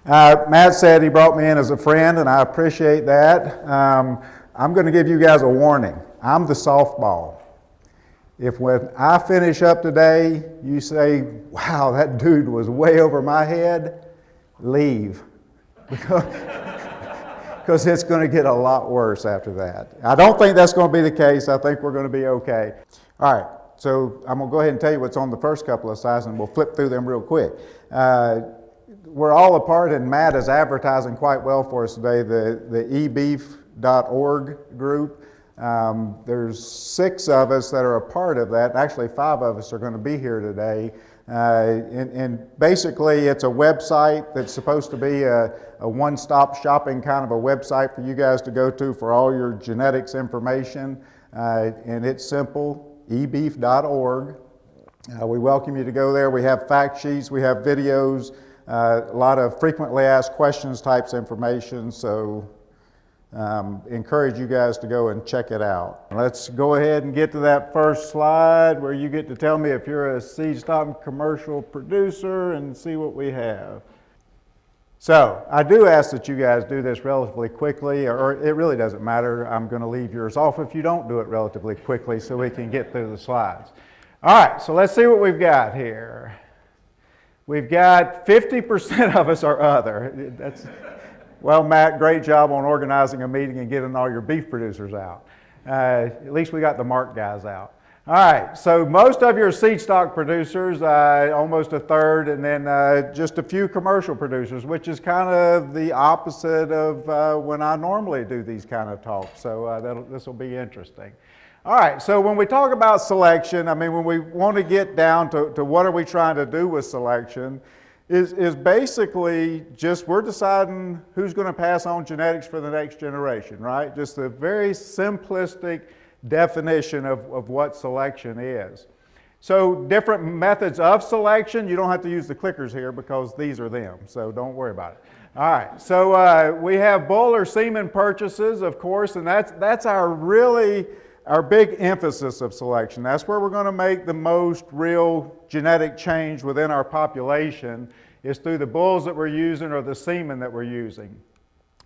Matt said he brought me in as a friend, and I appreciate that. I'm going to give you guys a warning. I'm the softball. If when I finish up today, you say, wow, that dude was way over my head, leave. Because it's going to get a lot worse after that. I don't think that's going to be the case. I think we're going to be okay. All right, so I'm going to go ahead and tell you what's on the first couple of slides, and we'll flip through them real quick. We're all a part, and Matt is advertising quite well for us today, the eBEEF.org group. There's 6 of us that are a part of that. Actually, 5 of us are going to be here today. And basically, it's a website that's supposed to be a one-stop shopping kind of a website for you guys to go to for all your genetics information. And it's simple, eBEEF.org. We welcome you to go there. We have fact sheets, we have videos, a lot of frequently asked questions types information, so encourage you guys to go and check it out. Let's go ahead and get to that first slide where you get to tell me if you're a seed stock commercial producer and see what we have. So I do ask that you guys do this relatively quickly, or it really doesn't matter. I'm going to leave yours off if you don't do it relatively quickly so we can get through the slides. All right, so let's see what we've got here. We've got 50% of us are other. Well, Matt, great job on organizing a meeting and getting all your beef producers out. At least we got the Mark guys out. All right, so most of your seed stock producers, almost a third, and then just a few commercial producers, which is kind of the opposite of when I normally do these kind of talks. So this will be interesting. All right, so when we talk about selection, I mean, when we want to get down to what are we trying to do with selection, is basically just we're deciding who's going to pass on genetics for the next generation, right? Just a very simplistic definition of what selection is. So different methods of selection, you don't have to use the clickers here because these are them, so don't worry about it. All right, so we have bull or semen purchases, of course, and that's our big emphasis of selection. That's where we're going to make the most real genetic change within our population is through the bulls that we're using or the semen that we're using.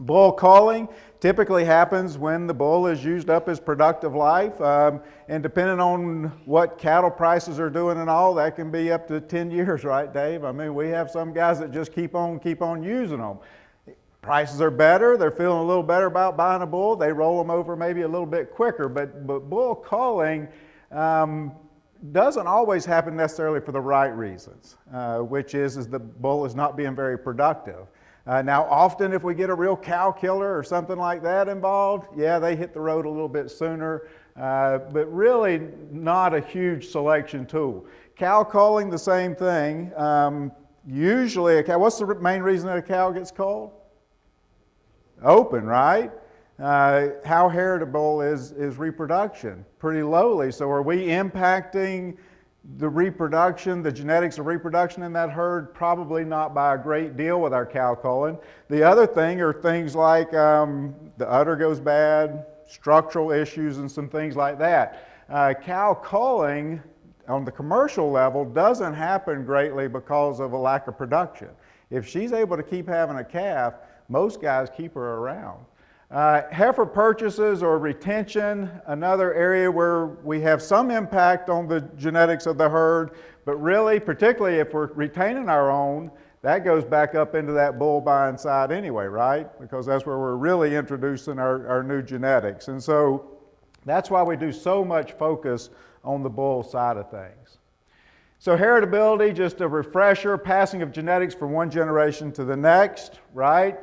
Bull culling typically happens when the bull is used up his productive life, and depending on what cattle prices are doing and all, that can be up to 10 years, right, Dave? I mean, we have some guys that just keep on using them. Prices are better, they're feeling a little better about buying a bull, they roll them over maybe a little bit quicker, but bull culling doesn't always happen necessarily for the right reasons, which is the bull is not being very productive. Now often if we get a real cow killer or something like that involved, yeah, they hit the road a little bit sooner, but really not a huge selection tool. Cow culling, the same thing. Usually a cow, what's the main reason that a cow gets culled? Open, right? How heritable is reproduction? Pretty lowly. So are we impacting the reproduction, the genetics of reproduction in that herd? Probably not by a great deal with our cow culling. The other thing are things like the udder goes bad, structural issues and some things like that. Cow culling on the commercial level doesn't happen greatly because of a lack of production. If she's able to keep having a calf, most guys keep her around. Heifer purchases or retention, another area where we have some impact on the genetics of the herd, but really, particularly if we're retaining our own, that goes back up into that bull buying side anyway, right? Because that's where we're really introducing our new genetics. And so that's why we do so much focus on the bull side of things. So heritability, just a refresher, passing of genetics from one generation to the next, right?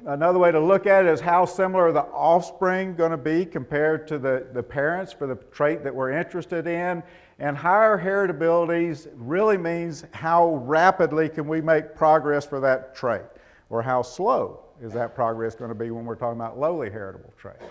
Another way to look at it is how similar are the offspring going to be compared to the parents for the trait that we're interested in. And higher heritabilities really means how rapidly can we make progress for that trait, or how slow is that progress going to be when we're talking about lowly heritable traits.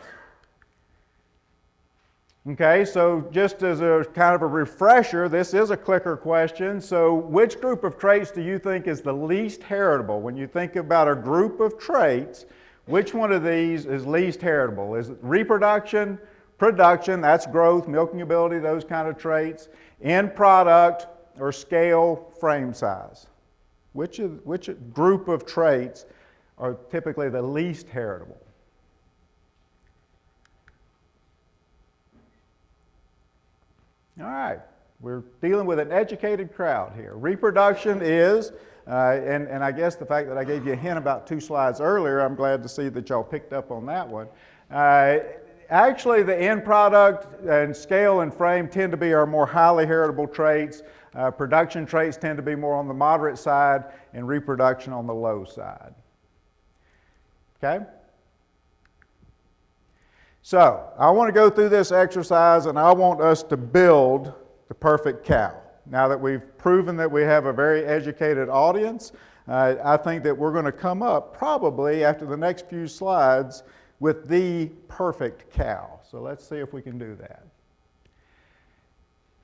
Okay, so just as a kind of a refresher, this is a clicker question. So which group of traits do you think is the least heritable? When you think about a group of traits, which one of these is least heritable? Is it reproduction, production, that's growth, milking ability, those kind of traits, end product, or scale, frame size? Which group of traits are typically the least heritable? All right, we're dealing with an educated crowd here. Reproduction is, and I guess the fact that I gave you a hint about 2 slides earlier, I'm glad to see that y'all picked up on that one. Actually, the end product and scale and frame tend to be our more highly heritable traits. Production traits tend to be more on the moderate side, and reproduction on the low side. Okay? So, I want to go through this exercise, and I want us to build the perfect cow. Now that we've proven that we have a very educated audience, I think that we're going to come up probably after the next few slides with the perfect cow. So let's see if we can do that.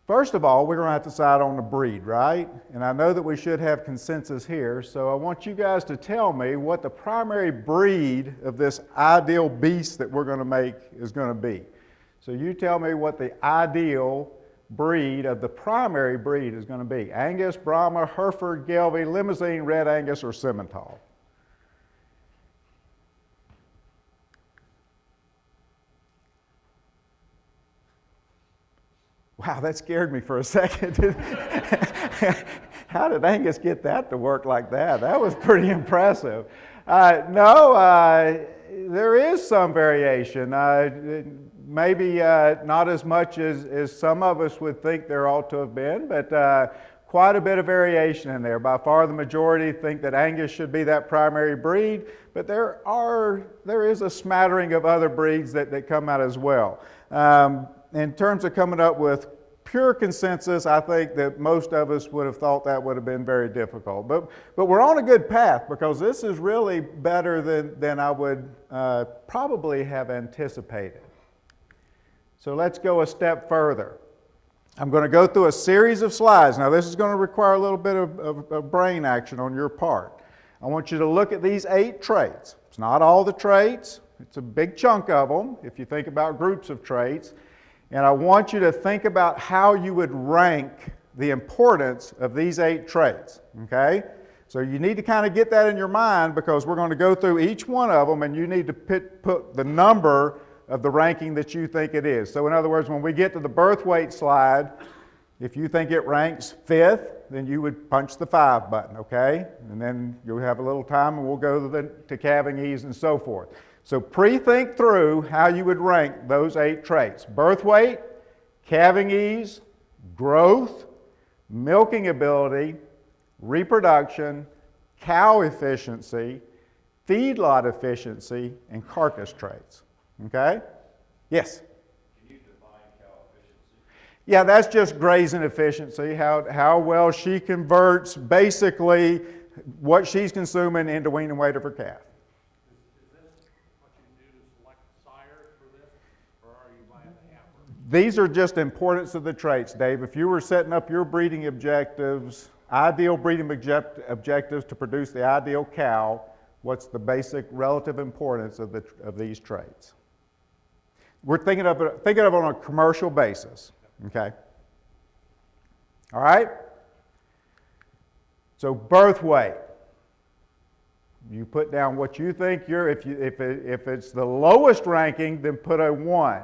First of all, we're going to have to decide on the breed, right? And I know that we should have consensus here, so I want you guys to tell me what the primary breed of this ideal beast that we're going to make is going to be. So you tell me what the ideal breed of the primary breed is going to be. Angus, Brahma, Hereford, Gelbvieh, Limousin, Red Angus, or Simmental. Wow, that scared me for a second. How did Angus get that to work like that? That was pretty impressive. There is some variation. Maybe not as much as some of us would think there ought to have been, but quite a bit of variation in there. By far the majority think that Angus should be that primary breed, but there is a smattering of other breeds that come out as well. In terms of coming up with pure consensus, I think that most of us would have thought that would have been very difficult. But we're on a good path because this is really better than I would probably have anticipated. So let's go a step further. I'm going to go through a series of slides. Now this is going to require a little bit of brain action on your part. I want you to look at these 8 traits. It's not all the traits. It's a big chunk of them if you think about groups of traits. And I want you to think about how you would rank the importance of these 8 traits, okay? So you need to kind of get that in your mind because we're going to go through each one of them and you need to put the number of the ranking that you think it is. So in other words, when we get to the birth weight slide, if you think it ranks 5th, then you would punch the 5 button, okay? And then you'll have a little time and we'll go to calving ease and so forth. So pre-think through how you would rank those 8 traits. Birth weight, calving ease, growth, milking ability, reproduction, cow efficiency, feedlot efficiency, and carcass traits. Okay? Yes? Can you define cow efficiency? Yeah, that's just grazing efficiency, how well she converts basically what she's consuming into weaning weight of her calf. These are just importance of the traits, Dave. If you were setting up your breeding objectives, ideal breeding objectives to produce the ideal cow, what's the basic relative importance of these traits? We're thinking of it on a commercial basis, okay? All right? So birth weight. You put down what you think if it's the lowest ranking, then put a 1.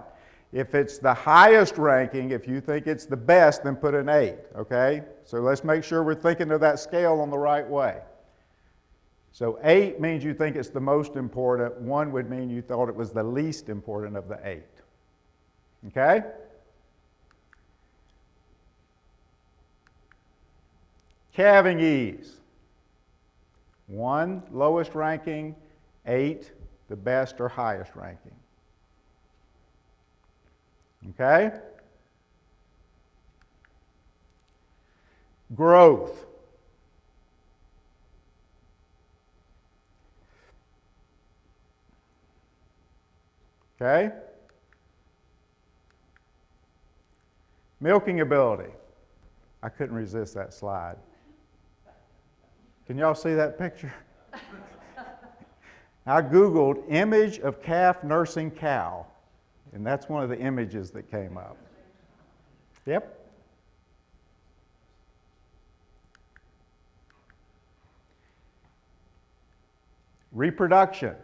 If it's the highest ranking, if you think it's the best, then put an 8, okay? So let's make sure we're thinking of that scale on the right way. So 8 means you think it's the most important. 1 would mean you thought it was the least important of the 8. Okay? Calving ease. 1, lowest ranking. 8, the best or highest ranking. Okay? Growth. Okay? Milking ability. I couldn't resist that slide. Can y'all see that picture? I Googled image of calf nursing cow. And that's one of the images that came up. Yep. reproduction.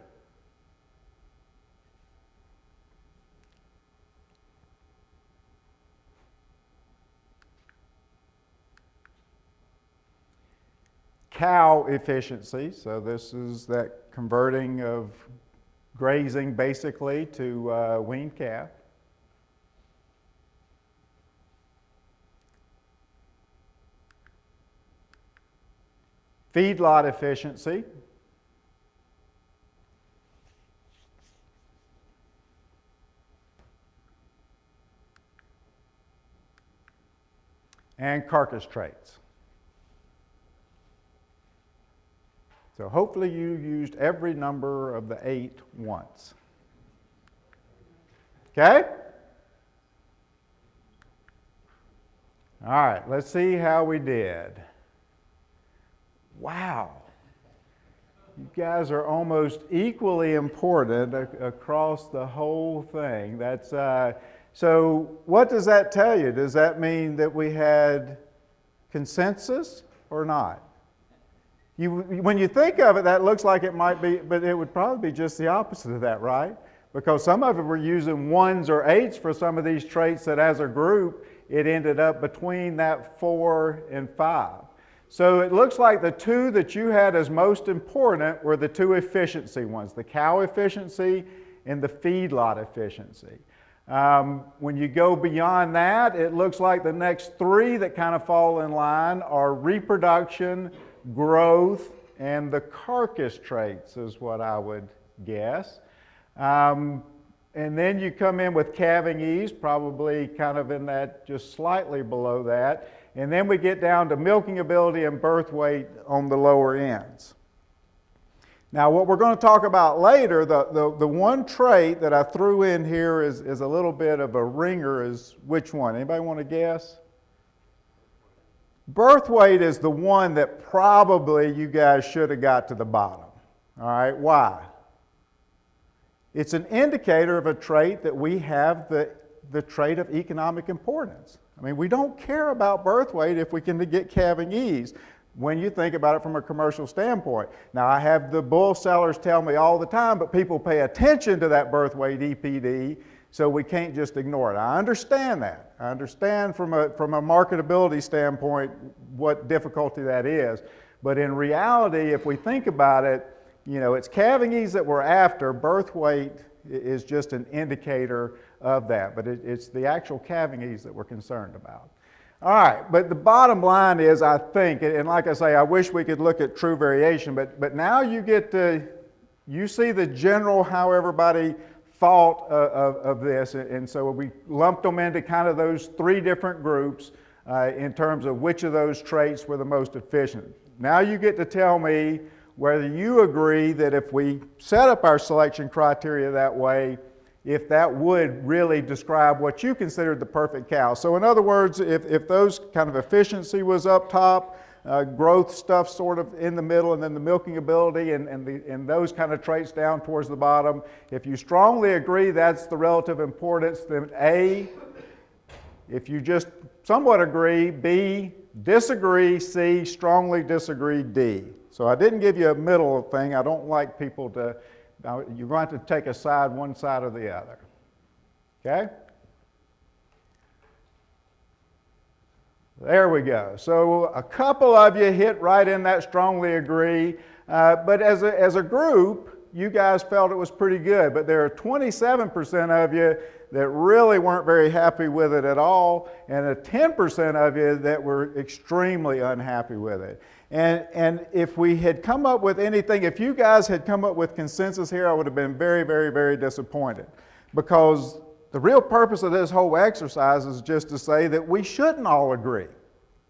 Cow efficiency, so this is that converting of grazing basically to weaned calf. Feedlot efficiency. And carcass traits. So hopefully you used every number of the 8 once. Okay? All right, let's see how we did. Wow. You guys are almost equally important across the whole thing. That's so what does that tell you? Does that mean that we had consensus or not? When you think of it, that looks like it might be, but it would probably be just the opposite of that, right? Because some of them were using 1s or 8s for some of these traits that as a group, it ended up between that 4 and 5. So it looks like the 2 that you had as most important were the 2 efficiency ones, the cow efficiency and the feedlot efficiency. When you go beyond that, it looks like the next 3 that kind of fall in line are reproduction, growth, and the carcass traits is what I would guess. And then you come in with calving ease, probably kind of in that, just slightly below that. And then we get down to milking ability and birth weight on the lower ends. Now what we're going to talk about later, the one trait that I threw in here is a little bit of a ringer, is which one? Anybody want to guess? Birth weight is the one that probably you guys should have got to the bottom. All right, why? It's an indicator of a trait that we have the trait of economic importance. I mean, we don't care about birth weight if we can get calving ease when you think about it from a commercial standpoint. Now, I have the bull sellers tell me all the time, but people pay attention to that birth weight EPD, so we can't just ignore it. I understand that. I understand from a marketability standpoint what difficulty that is. But in reality, if we think about it, you know, it's calving ease that we're after. Birth weight is just an indicator of that. But it's the actual calving ease that we're concerned about. All right, but the bottom line is, I think, and like I say, I wish we could look at true variation, but now you get to, you see the general how everybody thought of this, and so we lumped them into kind of those 3 different groups in terms of which of those traits were the most efficient. Now you get to tell me whether you agree that if we set up our selection criteria that way, if that would really describe what you considered the perfect cow. So in other words, if those kind of efficiency was up top, growth stuff sort of in the middle, and then the milking ability and those kind of traits down towards the bottom, if you strongly agree that's the relative importance, then A. If you just somewhat agree, B. Disagree, C. Strongly disagree, D. So I didn't give you a middle thing. I don't like people to, you're going to take a side, one side or the other. Okay? There we go. So a couple of you hit right in that strongly agree, but as a group, you guys felt it was pretty good. But there are 27% of you that really weren't very happy with it at all, and 10% of you that were extremely unhappy with it. And if we had come up with anything, if you guys had come up with consensus here, I would have been very, very, very disappointed. Because the real purpose of this whole exercise is just to say that we shouldn't all agree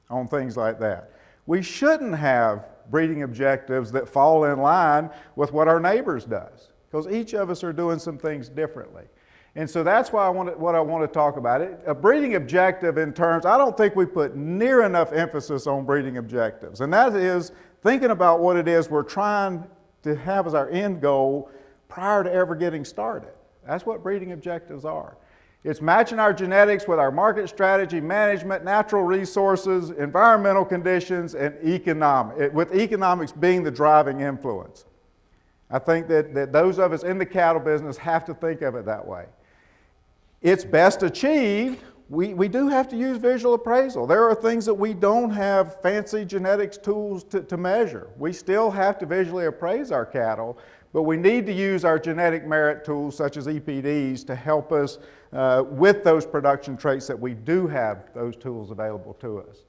on things like that. We shouldn't have breeding objectives that fall in line with what our neighbors does, because each of us are doing some things differently. And so that's why what I want to talk about. A breeding objective in terms, I don't think we put near enough emphasis on breeding objectives. And that is thinking about what it is we're trying to have as our end goal prior to ever getting started. That's what breeding objectives are. It's matching our genetics with our market strategy, management, natural resources, environmental conditions, and with economics being the driving influence. I think that those of us in the cattle business have to think of it that way. It's best achieved. We do have to use visual appraisal. There are things that we don't have fancy genetics tools to measure. We still have to visually appraise our cattle, but we need to use our genetic merit tools such as EPDs to help us with those production traits that we do have those tools available to us.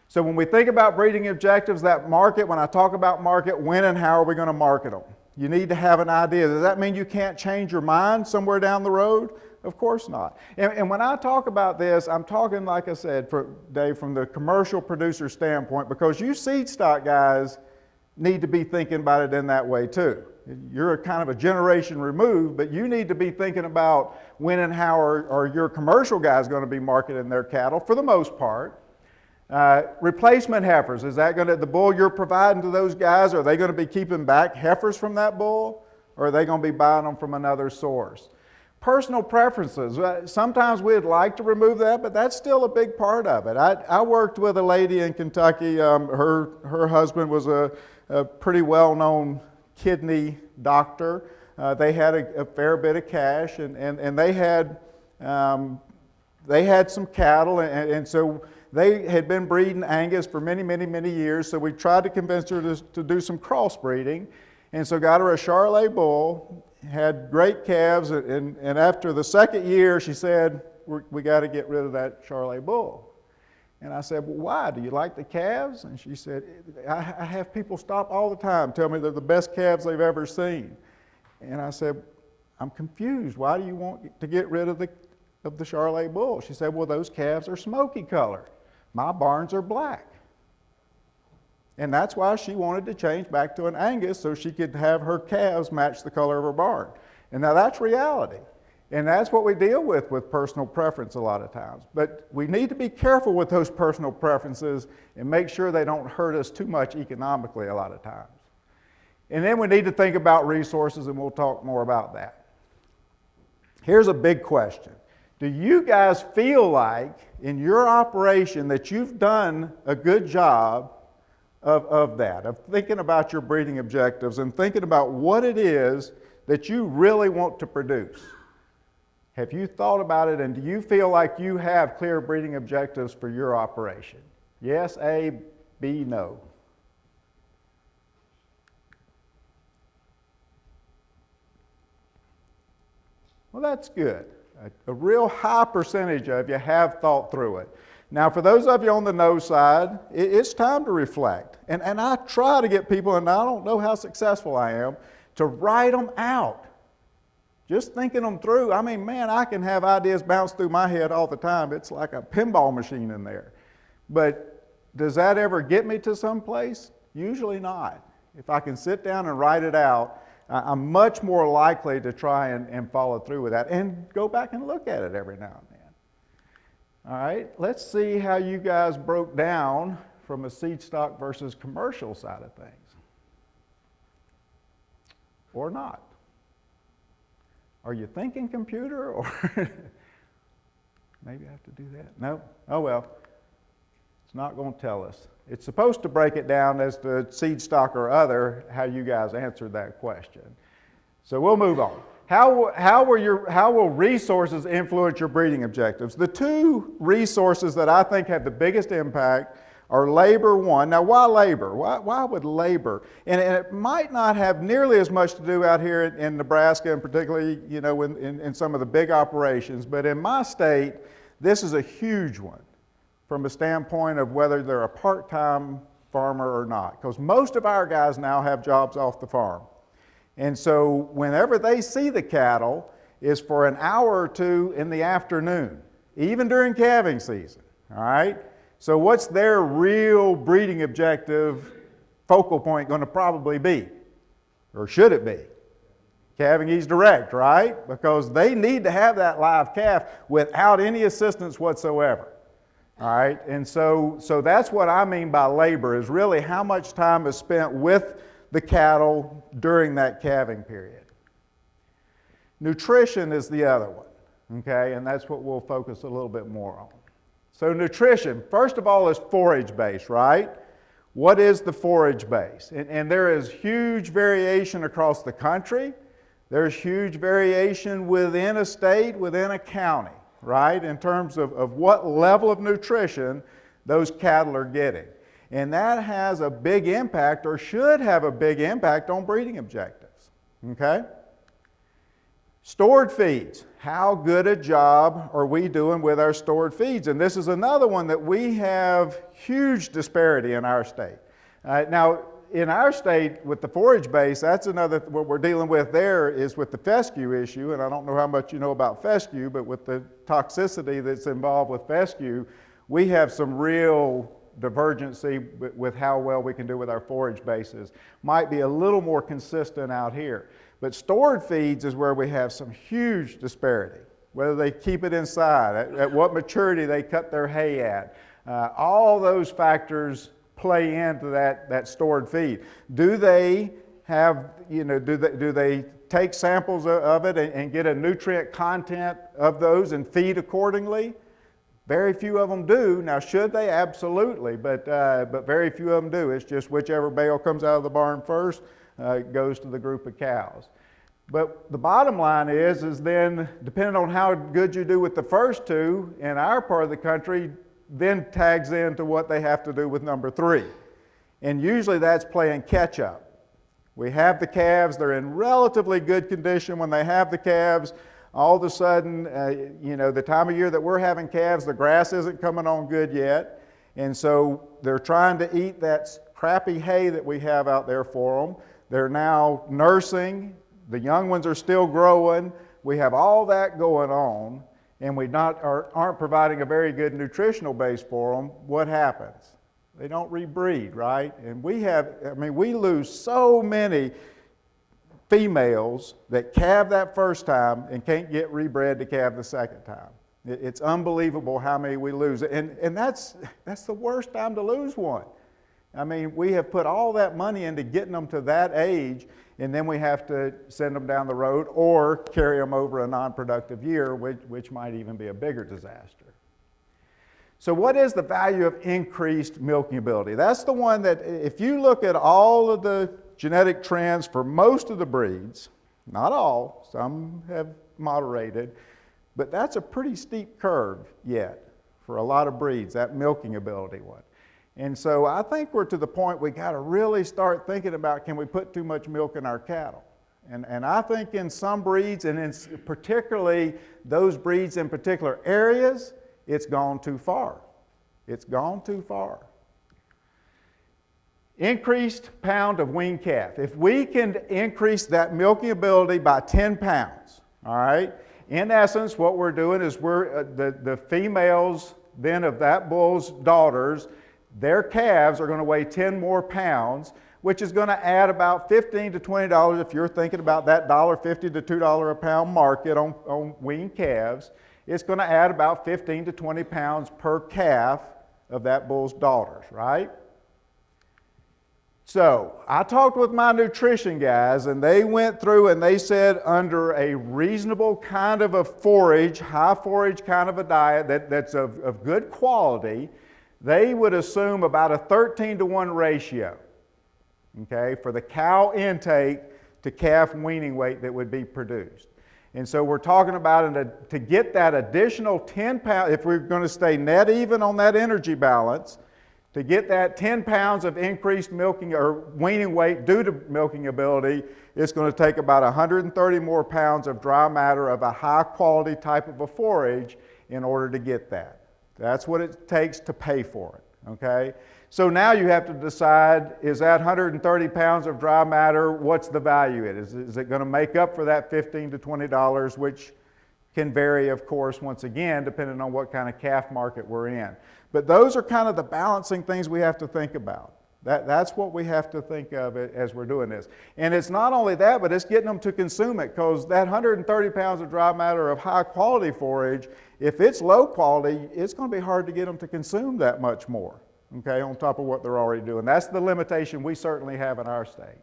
So when we think about breeding objectives, that market, when I talk about market, when and how are we going to market them? You need to have an idea. Does that mean you can't change your mind somewhere down the road? Of course not. And when I talk about this, I'm talking, like I said, Dave, from the commercial producer standpoint, because you seed stock guys need to be thinking about it in that way too. You're kind of a generation removed, but you need to be thinking about when and how are your commercial guys going to be marketing their cattle for the most part. Replacement heifers, is that going to, the bull you're providing to those guys, are they going to be keeping back heifers from that bull, or are they going to be buying them from another source? Personal preferences, sometimes we'd like to remove that, but that's still a big part of it. I worked with a lady in Kentucky, her husband was a pretty well-known kidney doctor. They had a fair bit of cash, and they had some cattle, and so they had been breeding Angus for many years, so we tried to convince her to do some crossbreeding, and so got her a Charolais bull, had great calves, and after the second year, she said, we got to get rid of that Charolais bull. And I said, well, why? Do you like the calves? And she said, I have people stop all the time, tell me they're the best calves they've ever seen. And I said, I'm confused. Why do you want to get rid of the Charolais bull? She said, well, those calves are smoky color. My barns are black. And that's why she wanted to change back to an Angus so she could have her calves match the color of her barn. And now that's reality. And that's what we deal with personal preference a lot of times. But we need to be careful with those personal preferences and make sure they don't hurt us too much economically a lot of times. And then we need to think about resources, and we'll talk more about that. Here's a big question. Do you guys feel like in your operation that you've done a good job of that, of thinking about your breeding objectives and thinking about what it is that you really want to produce? Have you thought about it, and do you feel like you have clear breeding objectives for your operation? Yes, A, B, no. Well, that's good. A real high percentage of you have thought through it. Now, for those of you on the no side, it's time to reflect. And I try to get people, and I don't know how successful I am, to write them out. Just thinking them through. I mean, man, I can have ideas bounce through my head all the time. It's like a pinball machine in there. But does that ever get me to some place? Usually not. If I can sit down and write it out, I'm much more likely to try and follow through with that and go back and look at it every now and then. All right, let's see how you guys broke down from a seed stock versus commercial side of things. Or not. Are you thinking computer, or maybe I have to do that? No? Oh well, it's not going to tell us. It's supposed to break it down as to seed stock or other, how you guys answered that question. So we'll move on. How will resources influence your breeding objectives? The two resources that I think have the biggest impact are labor, one. Now, why labor? Why would labor? And it might not have nearly as much to do out here in Nebraska, and particularly, you know, in some of the big operations. But in my state, this is a huge one from a standpoint of whether they're a part-time farmer or not. Because most of our guys now have jobs off the farm. And so whenever they see the cattle is for an hour or two in the afternoon, even during calving season, all right? So what's their real breeding objective focal point going to probably be? Or should it be? Calving ease direct, right? Because they need to have that live calf without any assistance whatsoever. All right, and so that's what I mean by labor, is really how much time is spent with the cattle during that calving period. Nutrition is the other one, okay, and that's what we'll focus a little bit more on. So nutrition, first of all, is forage-based, right? what is the forage base? And there is huge variation across the country. There's huge variation within a state, within a county, right, in terms of what level of nutrition those cattle are getting. And that has a big impact, or should have a big impact, on breeding objectives, okay? Stored feeds. How good a job are we doing with our stored feeds? And this is another one that we have huge disparity in our state. Now, in our state, with the forage base, that's another, what we're dealing with there is with the fescue issue, and I don't know how much you know about fescue, but with the toxicity that's involved with fescue, we have some real divergency with how well we can do with our forage bases. Might be a little more consistent out here. But stored feeds is where we have some huge disparity, whether they keep it inside, at what maturity they cut their hay at. All those factors play into that stored feed. Do they have, do they take samples of it and get a nutrient content of those and feed accordingly? Very few of them do. Now, should they? Absolutely, but very few of them do. It's just whichever bale comes out of the barn first goes to the group of cows. But the bottom line is then, depending on how good you do with the first two, in our part of the country, then tags into what they have to do with number 3. And usually that's playing catch up. We have the calves, they're in relatively good condition when they have the calves. All of a sudden, the time of year that we're having calves, the grass isn't coming on good yet. And so they're trying to eat that crappy hay that we have out there for them. They're now nursing. The young ones are still growing. We have all that going on, and we aren't providing a very good nutritional base for them. What happens? They don't rebreed, right? And we lose so many females that calve that first time and can't get rebred to calve the second time. It's unbelievable how many we lose. And that's the worst time to lose one. I mean, we have put all that money into getting them to that age, and then we have to send them down the road or carry them over a non-productive year, which might even be a bigger disaster. So what is the value of increased milking ability? That's the one that, if you look at all of the genetic trends for most of the breeds, not all, some have moderated, but that's a pretty steep curve yet for a lot of breeds, that milking ability one. And so I think we're to the point we got to really start thinking about, can we put too much milk in our cattle? And I think in some breeds, and in particularly those breeds in particular areas, it's gone too far. It's gone too far. Increased pound of weaned calf. If we can increase that milking ability by 10 pounds, all right, in essence what we're doing is the females then of that bull's daughters, their calves are going to weigh 10 more pounds, which is going to add about $15 to $20 if you're thinking about that $1.50 to $2 a pound market on weaned calves. It's going to add about 15 to 20 pounds per calf of that bull's daughters, right? So I talked with my nutrition guys, and they went through and they said under a reasonable kind of a forage, high forage kind of a diet that's of good quality, they would assume about a 13-to-1 ratio, okay, for the cow intake to calf weaning weight that would be produced. And so we're talking about to get that additional 10 pounds, if we're going to stay net even on that energy balance, to get that 10 pounds of increased milking or weaning weight due to milking ability, it's going to take about 130 more pounds of dry matter of a high quality type of a forage in order to get that. That's what it takes to pay for it, okay? So now you have to decide, is that 130 pounds of dry matter, what's the value in it? Is it going to make up for that $15 to $20, which can vary, of course, once again, depending on what kind of calf market we're in. But those are kind of the balancing things we have to think about. That's what we have to think of as we're doing this. And it's not only that, but it's getting them to consume it, because that 130 pounds of dry matter of high quality forage, if it's low quality, it's going to be hard to get them to consume that much more, okay, on top of what they're already doing. That's the limitation we certainly have in our state.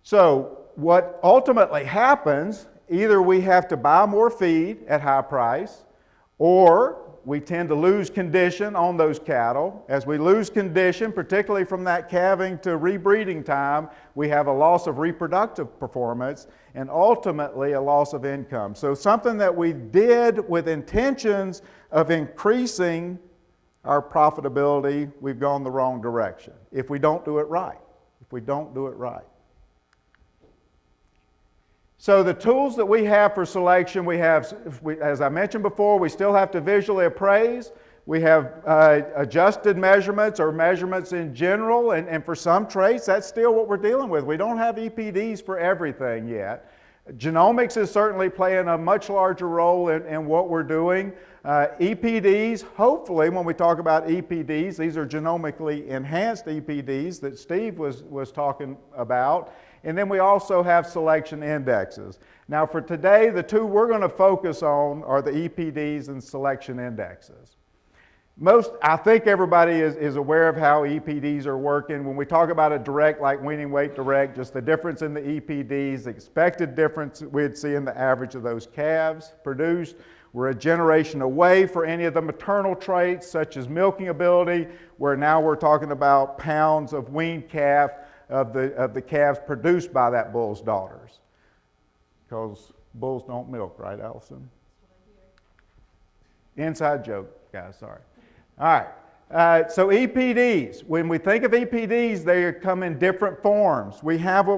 So what ultimately happens, either we have to buy more feed at high price, or we tend to lose condition on those cattle. As we lose condition, particularly from that calving to rebreeding time, we have a loss of reproductive performance and ultimately a loss of income. So something that we did with intentions of increasing our profitability, we've gone the wrong direction if we don't do it right. If we don't do it right. So the tools that we have for selection, as I mentioned before, we still have to visually appraise. We have adjusted measurements or measurements in general, and for some traits, that's still what we're dealing with. We don't have EPDs for everything yet. Genomics is certainly playing a much larger role in what we're doing. EPDs, hopefully, when we talk about EPDs, these are genomically enhanced EPDs that Steve was talking about. And then we also have selection indexes. Now for today, the two we're going to focus on are the EPDs and selection indexes. I think everybody is aware of how EPDs are working. When we talk about a direct like weaning weight direct, just the difference in the EPDs, the expected difference we'd see in the average of those calves produced. We're a generation away for any of the maternal traits such as milking ability, where now we're talking about pounds of weaned calf of the calves produced by that bull's daughters. Because bulls don't milk, right, Allison? Inside joke, guys, sorry. All right, so EPDs. When we think of EPDs, they come in different forms. We have,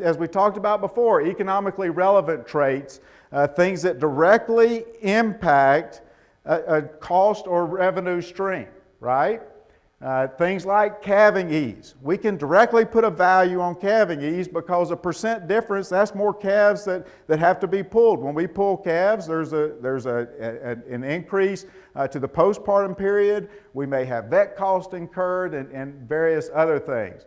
as we talked about before, economically relevant traits, things that directly impact a cost or revenue stream, right? Things like calving ease. We can directly put a value on calving ease because a percent difference, that's more calves that have to be pulled. When we pull calves, there's an increase to the postpartum period. We may have vet cost incurred and various other things.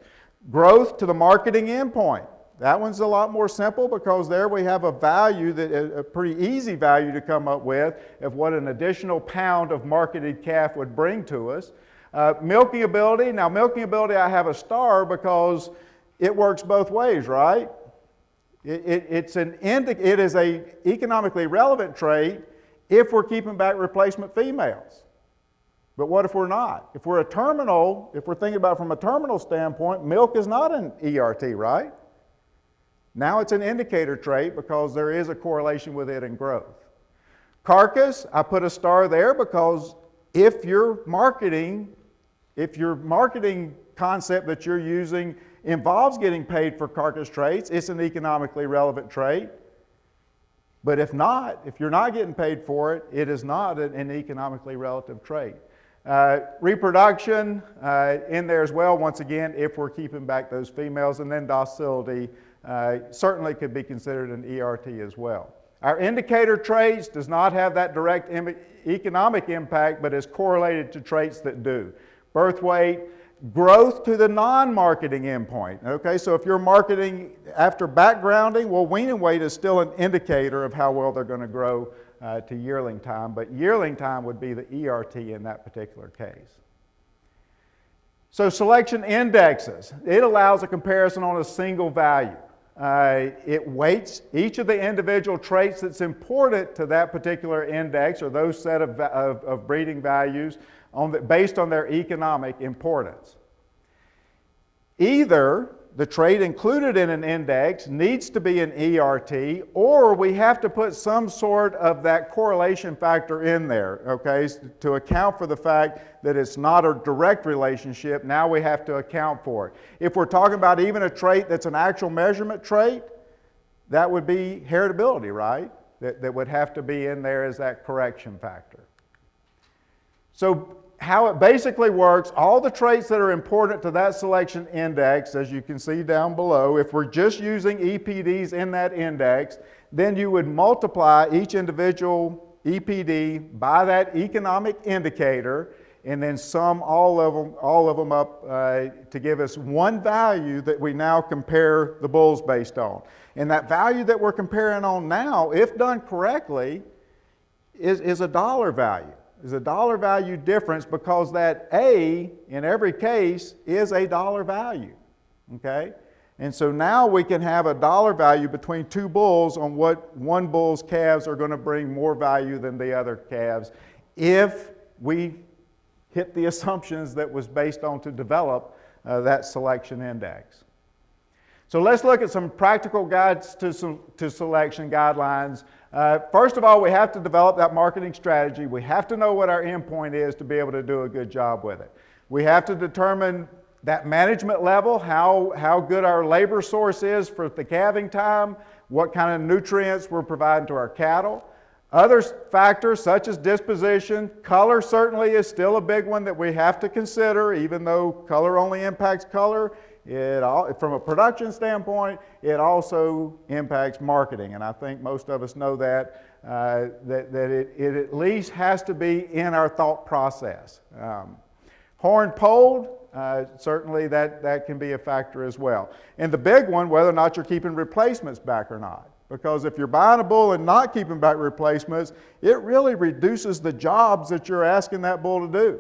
Growth to the marketing endpoint. That one's a lot more simple because there we have a value, a pretty easy value to come up with of what an additional pound of marketed calf would bring to us. Milking ability. Now, milking ability, I have a star because it works both ways, right? It is an economically relevant trait if we're keeping back replacement females. But what if we're not? If we're thinking about it from a terminal standpoint, milk is not an ERT, right? Now it's an indicator trait because there is a correlation with it in growth. Carcass, I put a star there because if your marketing concept that you're using involves getting paid for carcass traits, it's an economically relevant trait. But if you're not getting paid for it, it is not an economically relative trait. Reproduction in there as well, once again, if we're keeping back those females. And then docility certainly could be considered an ERT as well. Our indicator traits does not have that direct economic impact, but is correlated to traits that do. Birth weight, growth to the non-marketing endpoint. Okay, so if you're marketing after backgrounding, well, weaning weight is still an indicator of how well they're going to grow to yearling time, but yearling time would be the ERT in that particular case. So selection indexes. It allows a comparison on a single value. It weights each of the individual traits that's important to that particular index or those set of breeding values based on their economic importance. Either the trait included in an index needs to be an ERT, or we have to put some sort of that correlation factor in there, okay, to account for the fact that it's not a direct relationship. Now we have to account for it. If we're talking about even a trait that's an actual measurement trait, that would be heritability, right? That would have to be in there as that correction factor. So how it basically works, all the traits that are important to that selection index, as you can see down below, if we're just using EPDs in that index, then you would multiply each individual EPD by that economic indicator and then sum all of them up to give us one value that we now compare the bulls based on. And that value that we're comparing on now, if done correctly, is a dollar value. Is a dollar value difference because that A, in every case, is a dollar value, okay? And so now we can have a dollar value between two bulls on what one bull's calves are going to bring more value than the other calves if we hit the assumptions that was based on to develop that selection index. So let's look at some practical guides to selection guidelines. First of all, we have to develop that marketing strategy. We have to know what our endpoint is to be able to do a good job with it. We have to determine that management level, how good our labor source is for the calving time, what kind of nutrients we're providing to our cattle. Other factors such as disposition, color certainly is still a big one that we have to consider, even though color only impacts color. From a production standpoint, it also impacts marketing, and I think most of us know that it at least has to be in our thought process. Horn polled, certainly that can be a factor as well. And the big one, whether or not you're keeping replacements back or not. Because if you're buying a bull and not keeping back replacements, it really reduces the jobs that you're asking that bull to do.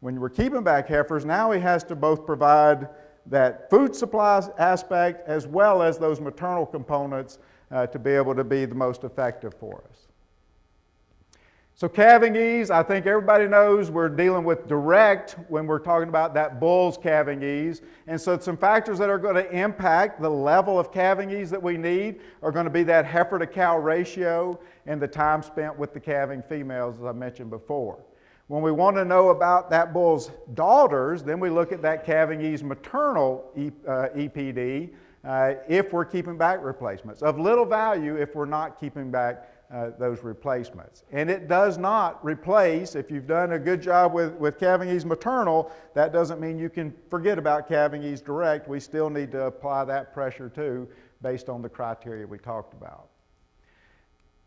When we're keeping back heifers, now he has to both provide that food supply aspect as well as those maternal components to be able to be the most effective for us. So calving ease, I think everybody knows we're dealing with direct when we're talking about that bull's calving ease. And so some factors that are going to impact the level of calving ease that we need are going to be that heifer to cow ratio and the time spent with the calving females, as I mentioned before. When we want to know about that bull's daughters, then we look at that calving ease maternal EPD if we're keeping back replacements. Of little value if we're not keeping back those replacements. And it does not replace, if you've done a good job with calving ease maternal, that doesn't mean you can forget about calving ease direct. We still need to apply that pressure too, based on the criteria we talked about.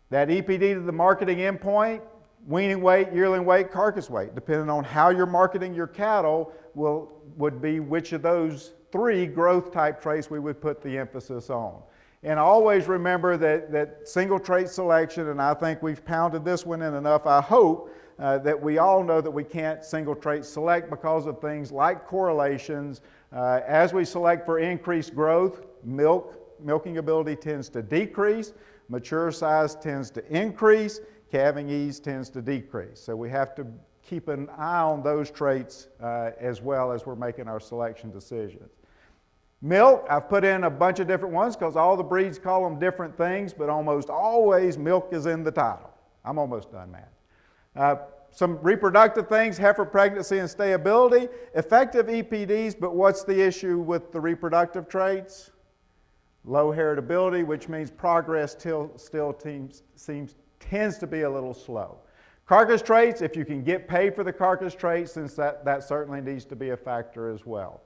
That EPD to the marketing endpoint, weaning weight, yearling weight, carcass weight, depending on how you're marketing your cattle, would be which of those three growth type traits we would put the emphasis on. And always remember that single trait selection, and I think we've pounded this one in enough, I hope, that we all know that we can't single trait select because of things like correlations. As we select for increased growth, milking ability tends to decrease, mature size tends to increase, calving ease tends to decrease. So we have to keep an eye on those traits as well as we're making our selection decisions. Milk, I've put in a bunch of different ones because all the breeds call them different things, but almost always milk is in the title. I'm almost done, Matt. Some reproductive things, heifer pregnancy and stayability, effective EPDs, but what's the issue with the reproductive traits? Low heritability, which means progress still tends to be a little slow. Carcass traits, if you can get paid for the carcass traits, since that certainly needs to be a factor as well.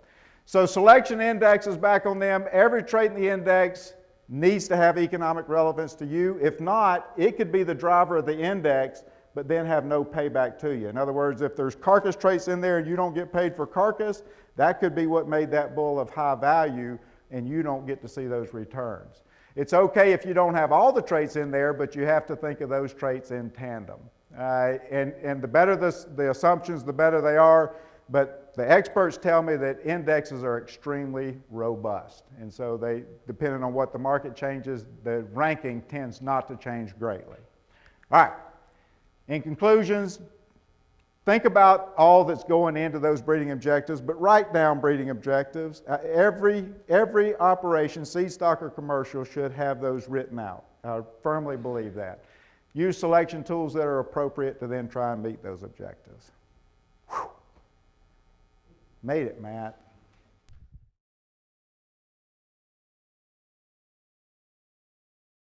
So selection indexes, back on them, every trait in the index needs to have economic relevance to you. If not, it could be the driver of the index, but then have no payback to you. In other words, if there's carcass traits in there and you don't get paid for carcass, that could be what made that bull of high value and you don't get to see those returns. It's okay if you don't have all the traits in there, but you have to think of those traits in tandem. And the better the assumptions, the better they are. But the experts tell me that indexes are extremely robust. And so they, depending on what the market changes, the ranking tends not to change greatly. All right. In conclusions, think about all that's going into those breeding objectives, but write down breeding objectives. Every operation, seed stock or commercial, should have those written out. I firmly believe that. Use selection tools that are appropriate to then try and meet those objectives. Whew. Made it, Matt.